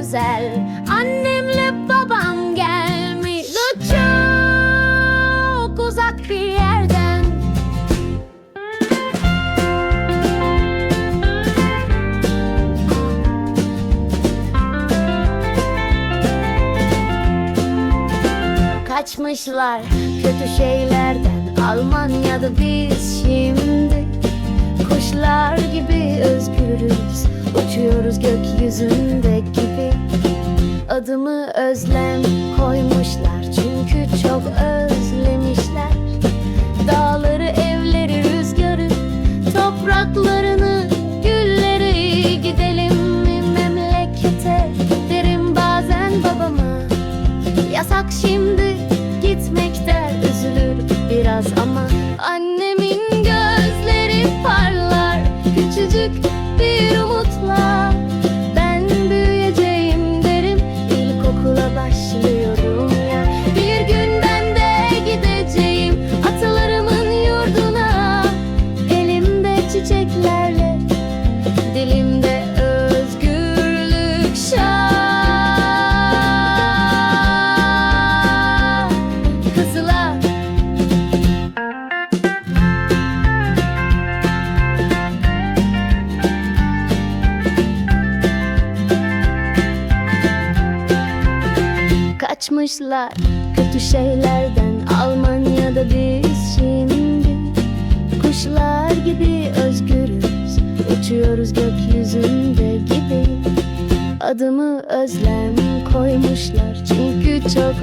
özel. Annemle babam gelmiş çok uzak bir yerden. Kaçmışlar kötü şeylerden Almanya'da biz şimdi kuşlar gibi özgürüz, uçuyoruz gökyüzünde gibi. Adımı Özlem koymuşlar çünkü çok özlemişler. Dağları, evleri, rüzgarı, topraklarını, gülleri. Gidelim mi memlekete derim bazen babama. Yasak şimdi gitmek der, üzülür biraz ama annemin gözleri parlar küçücük bir umutla. Ben büyüyeceğim derim, ilkokula başlıyorum ya. Bir gün ben de gideceğim atalarımın yurduna. Elimde çiçeklerle, dilimde özgürlük şarkı. Kaçmışlar kötü şeylerden Almanya'da biz şimdi kuşlar gibi özgürüz, uçuyoruz gökyüzünde gibi. Adımı Özlem koymuşlar çünkü çok